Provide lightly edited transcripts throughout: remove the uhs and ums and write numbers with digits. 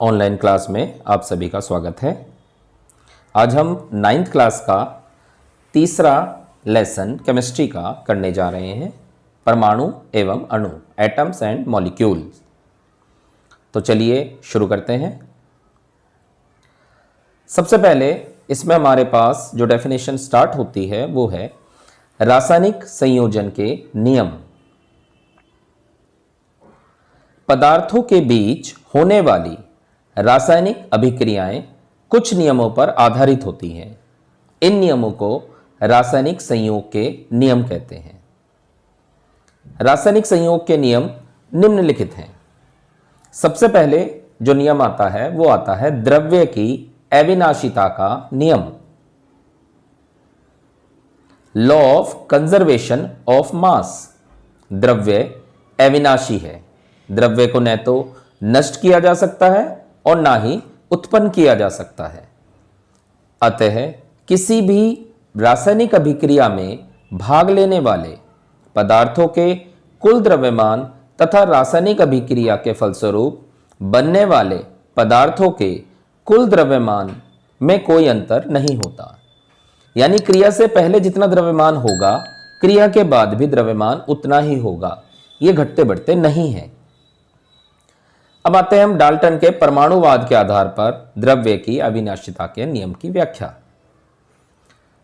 Online class में आप सभी का स्वागत है। आज हम 9th क्लास का तीसरा लेसन केमिस्ट्री का करने जा रहे हैं, परमाणु एवं अणु, एटम्स एंड मॉलिक्यूल्स। तो चलिए शुरू करते हैं। सबसे पहले इसमें हमारे पास जो डेफिनेशन स्टार्ट होती है वो है रासायनिक संयोजन के नियम। पदार्थों के बीच होने वाली रासायनिक अभिक्रियाएं कुछ नियमों पर आधारित होती हैं। इन नियमों को रासायनिक संयोग के नियम कहते हैं। रासायनिक संयोग के नियम निम्नलिखित हैं। सबसे पहले जो नियम आता है वो आता है द्रव्य की अविनाशिता का नियम, law of conservation of mass. द्रव्य अविनाशी है, द्रव्य को न तो नष्ट किया जा सकता है और ना ही उत्पन्न किया जा सकता है। अतः किसी भी रासायनिक अभिक्रिया में भाग लेने वाले पदार्थों के कुल द्रव्यमान तथा रासायनिक अभिक्रिया के फलस्वरूप बनने वाले पदार्थों के कुल द्रव्यमान में कोई अंतर नहीं होता। यानी क्रिया से पहले जितना द्रव्यमान होगा, क्रिया के बाद भी द्रव्यमान उतना ही होगा, ये घटते बढ़ते नहीं है। अब आते हैं हम डाल्टन के परमाणुवाद के आधार पर द्रव्य की अविनाशिता के नियम की व्याख्या।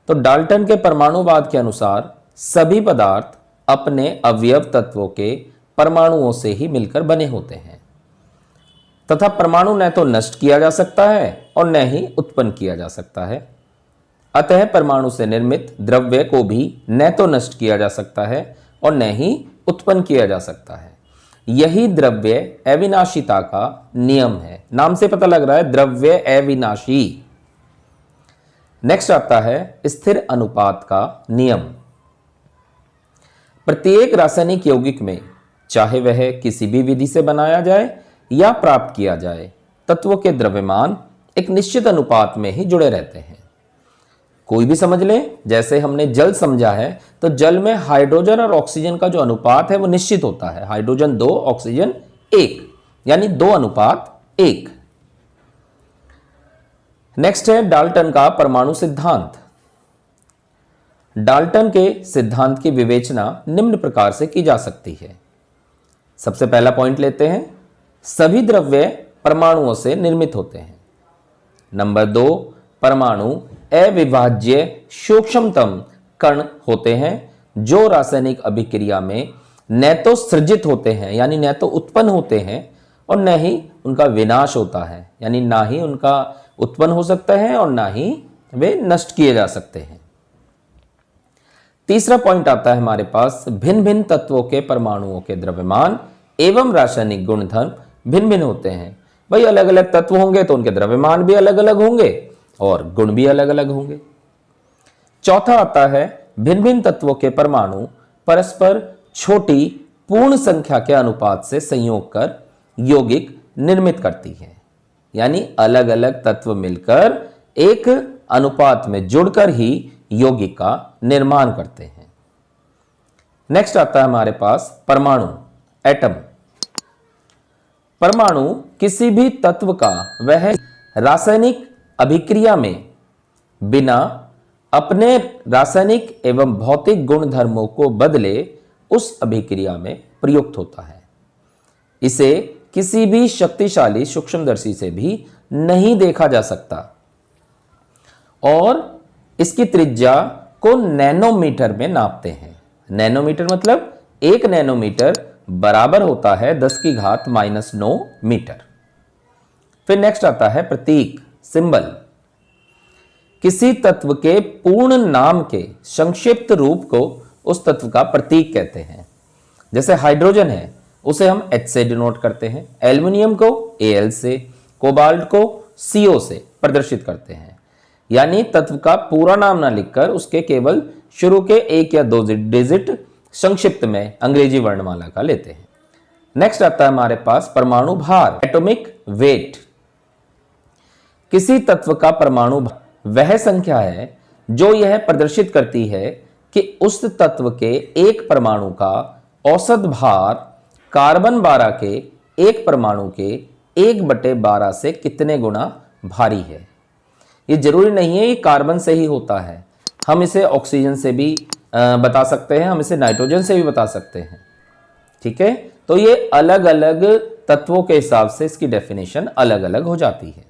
तो डाल्टन के परमाणुवाद के अनुसार सभी पदार्थ अपने अवयव तत्वों के परमाणुओं से ही मिलकर बने होते हैं तथा परमाणु न तो नष्ट किया जा सकता है और न ही उत्पन्न किया जा सकता है। अतः परमाणु से निर्मित द्रव्य को भी न तो नष्ट किया जा सकता है और न ही उत्पन्न किया जा सकता है। यही द्रव्य अविनाशिता का नियम है। नाम से पता लग रहा है द्रव्य अविनाशी। नेक्स्ट आता है स्थिर अनुपात का नियम। प्रत्येक रासायनिक यौगिक में, चाहे वह किसी भी विधि से बनाया जाए या प्राप्त किया जाए, तत्वों के द्रव्यमान एक निश्चित अनुपात में ही जुड़े रहते हैं। कोई भी समझ ले, जैसे हमने जल समझा है तो जल में हाइड्रोजन और ऑक्सीजन का जो अनुपात है वो निश्चित होता है, हाइड्रोजन 2 ऑक्सीजन 1, यानी 2:1। नेक्स्ट है डाल्टन का परमाणु सिद्धांत। डाल्टन के सिद्धांत की विवेचना निम्न प्रकार से की जा सकती है। सबसे पहला पॉइंट लेते हैं, सभी द्रव्य परमाणुओं से निर्मित होते हैं। नंबर 2, परमाणु अविभाज्य सूक्ष्मतम कण होते हैं जो रासायनिक अभिक्रिया में न तो सृजित होते हैं, यानी न तो उत्पन्न होते हैं, और न ही उनका विनाश होता है, यानी ना ही उनका उत्पन्न हो सकता है और ना ही वे नष्ट किए जा सकते हैं। तीसरा पॉइंट आता है हमारे पास, भिन्न भिन्न तत्वों के परमाणुओं के द्रव्यमान एवं रासायनिक गुणधर्म भिन्न भिन्न होते हैं। भाई अलग अलग तत्व होंगे तो उनके द्रव्यमान भी अलग अलग होंगे और गुण भी अलग अलग होंगे। चौथा आता है, भिन्न भिन्न तत्वों के परमाणु परस्पर छोटी पूर्ण संख्या के अनुपात से संयोग कर यौगिक निर्मित करती है। यानी अलग अलग तत्व मिलकर एक अनुपात में जुड़कर ही यौगिक का निर्माण करते हैं। नेक्स्ट आता है हमारे पास परमाणु, एटम। परमाणु किसी भी तत्व का वह रासायनिक अभिक्रिया में बिना अपने रासायनिक एवं भौतिक गुणधर्मों को बदले उस अभिक्रिया में प्रयुक्त होता है। इसे किसी भी शक्तिशाली सूक्ष्मदर्शी से भी नहीं देखा जा सकता और इसकी त्रिज्या को नैनोमीटर में नापते हैं। नैनोमीटर मतलब 1 नैनोमीटर बराबर होता है 10⁻⁻9 मीटर। फिर नेक्स्ट आता है प्रतीक, सिंबल। किसी तत्व के पूर्ण नाम के संक्षिप्त रूप को उस तत्व का प्रतीक कहते हैं। जैसे हाइड्रोजन है, उसे हम H से डिनोट करते हैं, एल्युमिनियम को Al से, कोबाल्ट को CO से प्रदर्शित करते हैं। यानी तत्व का पूरा नाम ना लिखकर उसके केवल शुरू के 1 या 2 डिजिट संक्षिप्त में अंग्रेजी वर्णमाला का लेते हैं। नेक्स्ट आता है हमारे पास परमाणु भार, एटॉमिक वेट। किसी तत्व का परमाणु भार वह संख्या है जो यह प्रदर्शित करती है कि उस तत्व के एक परमाणु का औसत भार कार्बन 12 के एक परमाणु के 1/12 से कितने गुना भारी है। ये जरूरी नहीं है ये कार्बन से ही होता है, हम इसे ऑक्सीजन से भी बता सकते हैं, हम इसे नाइट्रोजन से भी बता सकते हैं। ठीक है, तो ये अलग अलग तत्वों के हिसाब से इसकी डेफिनेशन अलग अलग हो जाती है।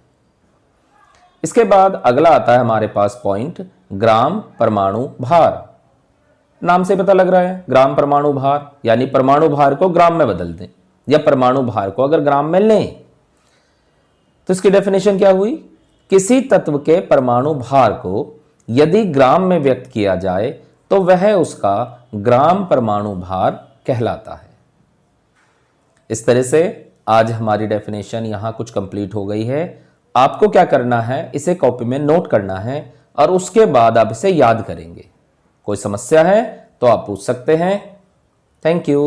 इसके बाद अगला आता है हमारे पास पॉइंट, ग्राम परमाणु भार। नाम से पता लग रहा है ग्राम परमाणु भार, यानी परमाणु भार को ग्राम में बदल दें, या परमाणु भार को अगर ग्राम में लें तो इसकी डेफिनेशन क्या हुई, किसी तत्व के परमाणु भार को यदि ग्राम में व्यक्त किया जाए तो वह उसका ग्राम परमाणु भार कहलाता है। इस तरह से आज हमारी डेफिनेशन यहां कुछ कंप्लीट हो गई है। आपको क्या करना है, इसे कॉपी में नोट करना है और उसके बाद आप इसे याद करेंगे। कोई समस्या है तो आप पूछ सकते हैं। Thank you.